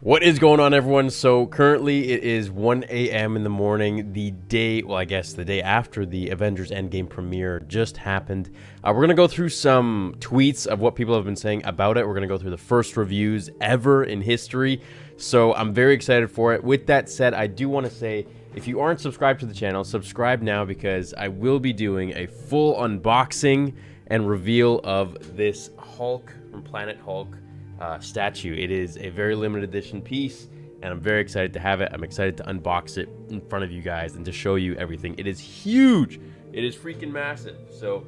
What is going on, everyone? So currently it is 1 a.m. in the morning, the day after the Avengers Endgame premiere just happened. We're going to go through some tweets of what people have been saying about it. We're going to go through the first reviews ever in history. So I'm very excited for it. With that said, I do want to say, if you aren't subscribed to the channel, subscribe now, because I will be doing a full unboxing and reveal of this Hulk from Planet Hulk statue. It is a very limited edition piece, and I'm very excited to have it. I'm excited to unbox it in front of you guys and to show you everything. It is huge. It is freaking massive. So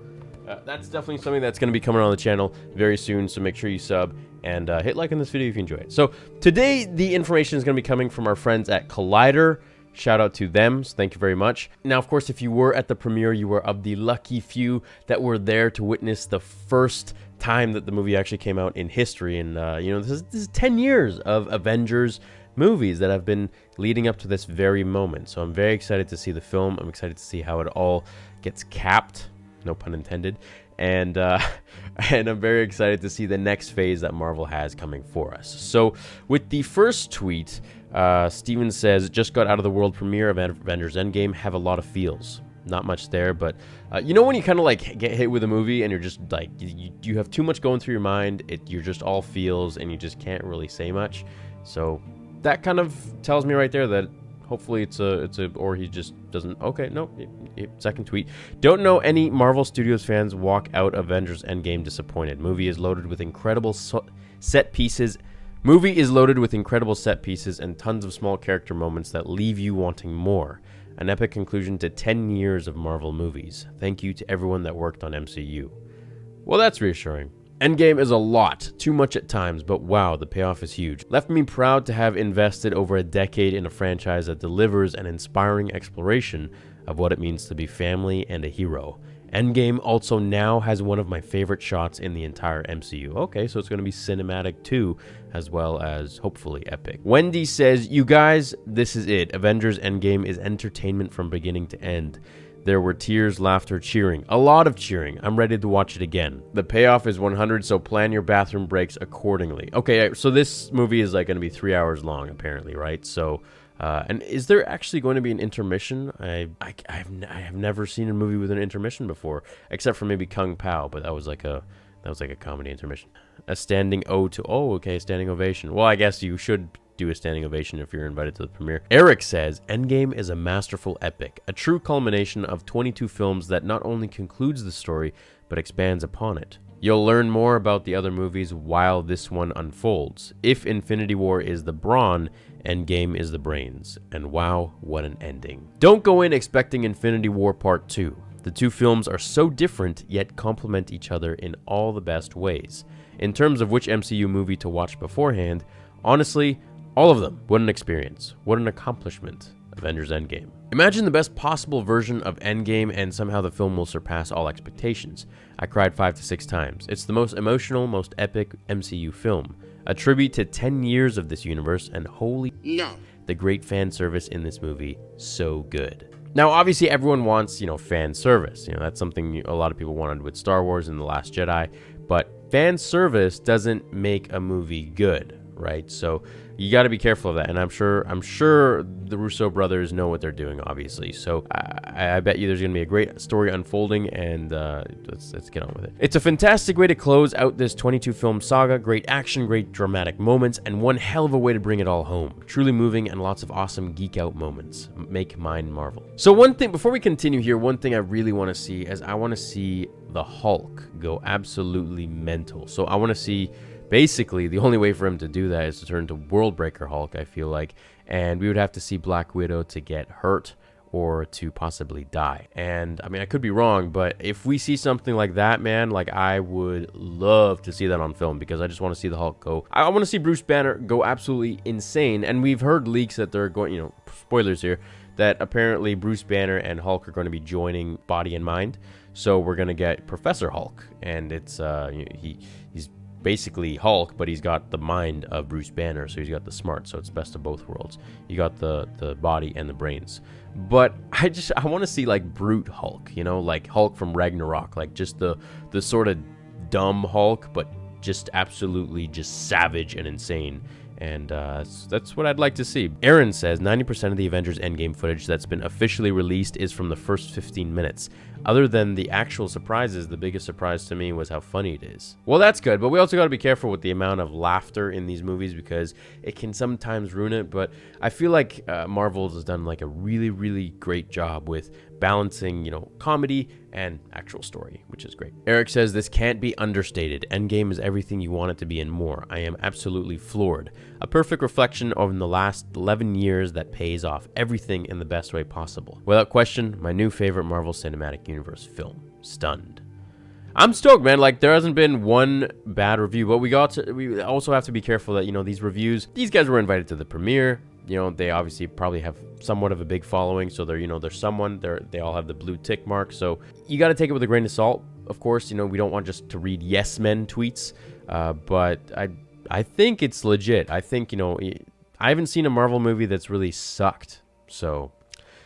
that's definitely something that's going to be coming on the channel very soon. So make sure you sub and hit like on this video if you enjoy it. So today the information is going to be coming from our friends at Collider. Shout out to them. So thank you very much. Now, of course, if you were at the premiere, you were of the lucky few that were there to witness the first time that the movie actually came out in history. And this is 10 years of Avengers movies that have been leading up to this very moment. So I'm very excited to see the film. I'm excited to see how it all gets capped, no pun intended, and I'm very excited to see the next phase that Marvel has coming for us. So with the first tweet, Steven says, just got out of the world premiere of Avengers Endgame, have a lot of feels. Not much there, but you know when you kind of like get hit with a movie and you're just like, you have too much going through your mind, you're just all feels and you just can't really say much. So that kind of tells me right there that hopefully it's a or he just doesn't. Okay, no, second tweet. Don't know any Marvel Studios fans walk out Avengers Endgame disappointed. Movie is loaded with incredible set pieces. Movie is loaded with incredible set pieces and tons of small character moments that leave you wanting more. An epic conclusion to 10 years of Marvel movies. Thank you to everyone that worked on MCU. Well, that's reassuring. Endgame is a lot, too much at times, but wow, the payoff is huge. Left me proud to have invested over a decade in a franchise that delivers an inspiring exploration of what it means to be family and a hero. Endgame also now has one of my favorite shots in the entire MCU. Okay, so it's going to be cinematic too, as well as hopefully epic. Wendy says, you guys, this is it. Avengers Endgame is entertainment from beginning to end. There were tears, laughter, cheering. A lot of cheering. I'm ready to watch it again. The payoff is 100, so plan your bathroom breaks accordingly. Okay, so this movie is like going to be 3 hours long, apparently, right? So... and is there actually going to be an intermission? I have never seen a movie with an intermission before, except for maybe Kung Pao, but that was like a comedy intermission. A standing standing ovation. Well, I guess you should do a standing ovation if you're invited to the premiere. Eric says, Endgame is a masterful epic, a true culmination of 22 films that not only concludes the story, but expands upon it. You'll learn more about the other movies while this one unfolds. If Infinity War is the brawn, Endgame is the brains. And wow, what an ending. Don't go in expecting Infinity War Part 2. The two films are so different, yet complement each other in all the best ways. In terms of which MCU movie to watch beforehand, honestly, all of them. What an experience. What an accomplishment. Avengers Endgame. Imagine the best possible version of Endgame and somehow the film will surpass all expectations. I cried 5 to 6 times. It's the most emotional, most epic MCU film. A tribute to 10 years of this universe, and holy no, the great fan service in this movie, so good. Now, obviously, everyone wants, fan service. That's something a lot of people wanted with Star Wars and The Last Jedi, but fan service doesn't make a movie good, right? So you got to be careful of that, and I'm sure the Russo brothers know what they're doing, obviously. So I bet you there's going to be a great story unfolding, and let's get on with it. It's a fantastic way to close out this 22-film saga. Great action, great dramatic moments, and one hell of a way to bring it all home. Truly moving and lots of awesome geek-out moments. Make mine Marvel. So one thing, before we continue here, one thing I really want to see is I want to see the Hulk go absolutely mental. So I want to see... Basically, the only way for him to do that is to turn to World Breaker Hulk, I feel like. And we would have to see Black Widow to get hurt or to possibly die. And, I mean, I could be wrong, but if we see something like that, man, like, I would love to see that on film, because I just want to see the Hulk go. I want to see Bruce Banner go absolutely insane. And we've heard leaks that they're going, spoilers here, that apparently Bruce Banner and Hulk are going to be joining body and mind. So we're going to get Professor Hulk. And it's, he's basically Hulk, but he's got the mind of Bruce Banner, so he's got the smart, so it's best of both worlds. You got the body and the brains. But I want to see like brute Hulk, like Hulk from Ragnarok, like just the sort of dumb Hulk, but just absolutely just savage and insane. And that's what I'd like to see. Aaron says 90% of the Avengers Endgame footage that's been officially released is from the first 15 minutes. Other than the actual surprises, the biggest surprise to me was how funny it is. Well, that's good, but we also got to be careful with the amount of laughter in these movies because it can sometimes ruin it. But I feel like Marvel has done like a really, really great job with balancing, comedy and actual story, which is great. Eric says this can't be understated. Endgame is everything you want it to be and more. I am absolutely floored. A perfect reflection of the last 11 years that pays off everything in the best way possible. Without question, my new favorite Marvel Cinematic Universe film. Stunned. I'm stoked, man. Like, there hasn't been one bad review, but we also have to be careful that, these reviews, these guys were invited to the premiere. They obviously probably have somewhat of a big following, so they're someone. They all have the blue tick mark, so you got to take it with a grain of salt. Of course, we don't want just to read yes men tweets, but I think it's legit. I think I haven't seen a Marvel movie that's really sucked, so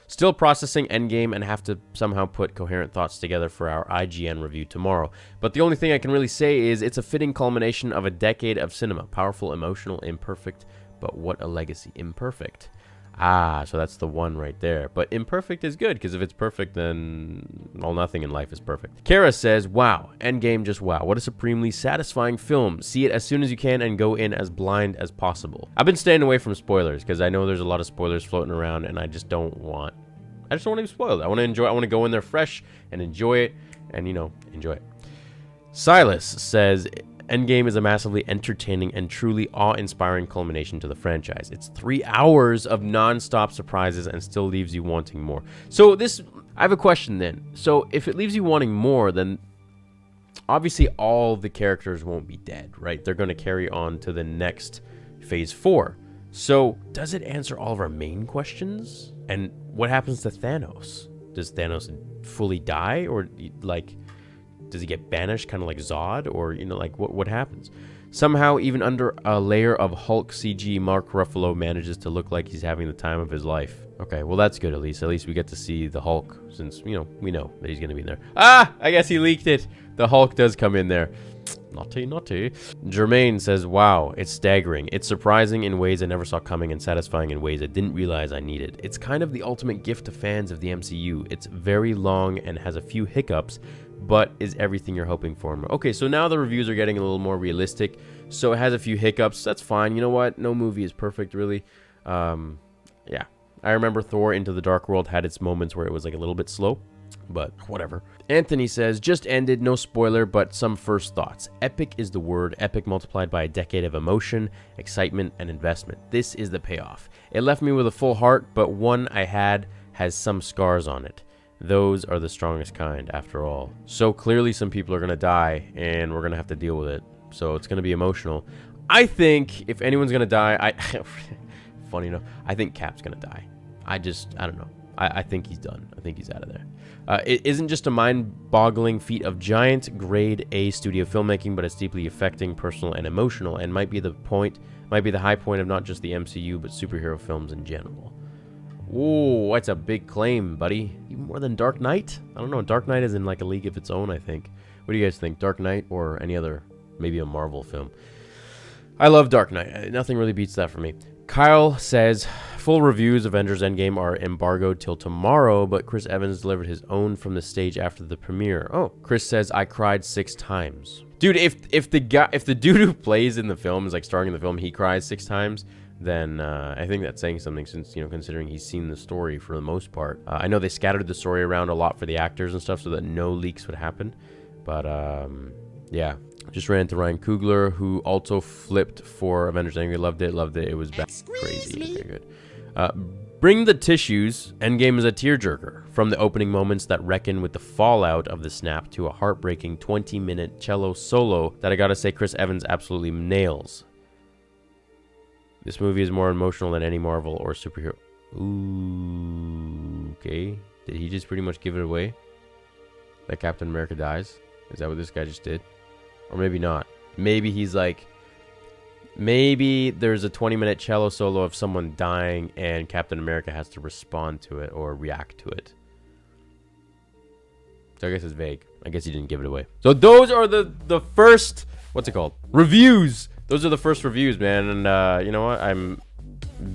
still processing Endgame and have to somehow put coherent thoughts together for our IGN review tomorrow. But the only thing I can really say is it's a fitting culmination of a decade of cinema, powerful, emotional, imperfect. But what a legacy. Imperfect. So that's the one right there. But imperfect is good, because if it's perfect, then nothing in life is perfect. Kara says, wow, Endgame, just wow. What a supremely satisfying film. See it as soon as you can and go in as blind as possible. I've been staying away from spoilers, because I know there's a lot of spoilers floating around, and I just don't want to be spoiled. I want to enjoy. I want to go in there fresh and enjoy it, and, enjoy it. Silas says, Endgame is a massively entertaining and truly awe-inspiring culmination to the franchise. It's 3 hours of non-stop surprises and still leaves you wanting more. So I have a question then. So if it leaves you wanting more, then obviously all the characters won't be dead, right? They're going to carry on to the next phase 4. So does it answer all of our main questions? And what happens to Thanos? Does Thanos fully die, or does he get banished, kind of like Zod? Or, what happens? Somehow, even under a layer of Hulk CG, Mark Ruffalo manages to look like he's having the time of his life. Okay, well, that's good, at least. At least we get to see the Hulk, since, we know that he's going to be in there. I guess he leaked it. The Hulk does come in there. Naughty. Jermaine says, wow, it's staggering. It's surprising in ways I never saw coming and satisfying in ways I didn't realize I needed. It's kind of the ultimate gift to fans of the MCU. It's very long and has a few hiccups, but is everything you're hoping for. Okay, so now the reviews are getting a little more realistic. So it has a few hiccups. That's fine. You know what? No movie is perfect, really. Yeah. I remember Thor Into the Dark World had its moments where it was like a little bit slow, but whatever. Anthony says, just ended, no spoiler, but some first thoughts. Epic is the word, epic multiplied by a decade of emotion, excitement, and investment. This is the payoff. It left me with a full heart, but one I had has some scars on it. Those are the strongest kind, after all. So clearly some people are going to die, and we're going to have to deal with it. So it's going to be emotional. I think if anyone's going to die, funny enough, I think Cap's going to die. I don't know. I think he's done. I think he's out of there. It isn't just a mind-boggling feat of giant grade A studio filmmaking, but it's deeply affecting, personal, and emotional, and might be the high point of not just the MCU, but superhero films in general. Ooh, that's a big claim, buddy. Even more than Dark Knight? I don't know. Dark Knight is in like a league of its own, I think. What do you guys think? Dark Knight or any other, maybe a Marvel film? I love Dark Knight. Nothing really beats that for me. Kyle says, full reviews of Avengers Endgame are embargoed till tomorrow, but Chris Evans delivered his own from the stage after the premiere. Oh, Chris says, I cried 6 times. Dude, if the dude who plays in the film is like starring in the film, he cries 6 times, then I think that's saying something, since, considering he's seen the story for the most part. I know they scattered the story around a lot for the actors and stuff so that no leaks would happen. But, yeah. Just ran into Ryan Coogler, who also flipped for Avengers Endgame. Loved it. It was crazy. Okay, good. Bring the tissues. Endgame is a tearjerker. From the opening moments that reckon with the fallout of the snap to a heartbreaking 20-minute cello solo that I gotta say Chris Evans absolutely nails. This movie is more emotional than any Marvel or superhero. Ooh, okay. Did he just pretty much give it away? That Captain America dies? Is that what this guy just did? Or maybe not. Maybe he's like... Maybe there's a 20-minute cello solo of someone dying and Captain America has to respond to it or react to it. So I guess it's vague. I guess he didn't give it away. So those are the first... What's it called? Reviews those are the first reviews, man. And you know what? I'm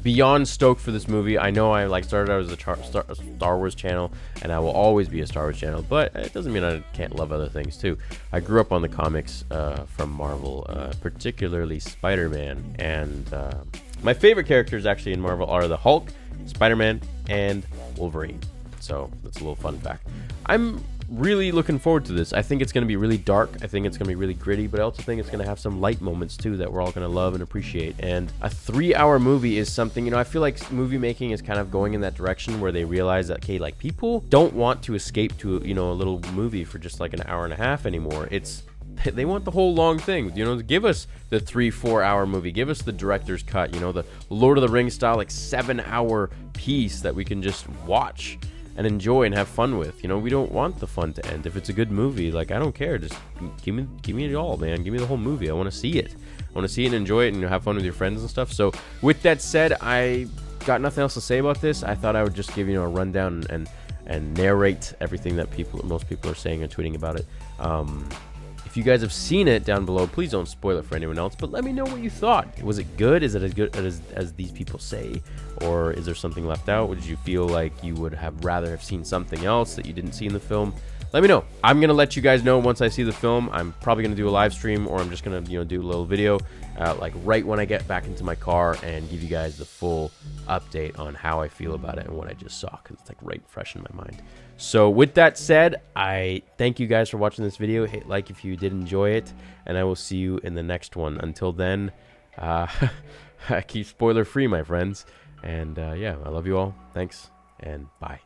beyond stoked for this movie. I know I started out as a Star Wars channel, and I will always be a Star Wars channel, but it doesn't mean I can't love other things too. I grew up on the comics from Marvel, particularly Spider-Man, and my favorite characters actually in Marvel are the Hulk, Spider-Man, and Wolverine. So that's a little fun fact. I'm really looking forward to this. I think it's going to be really dark. I think it's going to be really gritty, but I also think it's going to have some light moments too that we're all going to love and appreciate. And a 3-hour movie is something, you know, I feel like movie making is kind of going in that direction where they realize that, okay, like people don't want to escape to, you know, a little movie for just like an hour and a half anymore. They want the whole long thing, you know. Give us the 3-4 hour movie, give us the director's cut, you know, the Lord of the Rings style, like 7-hour piece that we can just watch and enjoy and have fun with. You know, we don't want the fun to end. If it's a good movie, like, I don't care, just give me it all, man. Give me the whole movie. I want to see it. I want to see it and enjoy it and have fun with your friends and stuff. So with that said, I got nothing else to say about this. I thought I would just give, you know, a rundown and narrate everything that most people are saying and tweeting about it. If you guys have seen it down below, please don't spoil it for anyone else, but let me know what you thought. Was it good? Is it as good as these people say? Or is there something left out? Did you feel like you would have rather have seen something else that you didn't see in the film? Let me know. I'm going to let you guys know once I see the film. I'm probably going to do a live stream, or I'm just going to, you know, do a little video like right when I get back into my car and give you guys the full update on how I feel about it and what I just saw, because it's like right fresh in my mind. So with that said, I thank you guys for watching this video. Hit like if you did enjoy it, and I will see you in the next one. Until then, keep spoiler free, my friends. And yeah, I love you all. Thanks, and bye.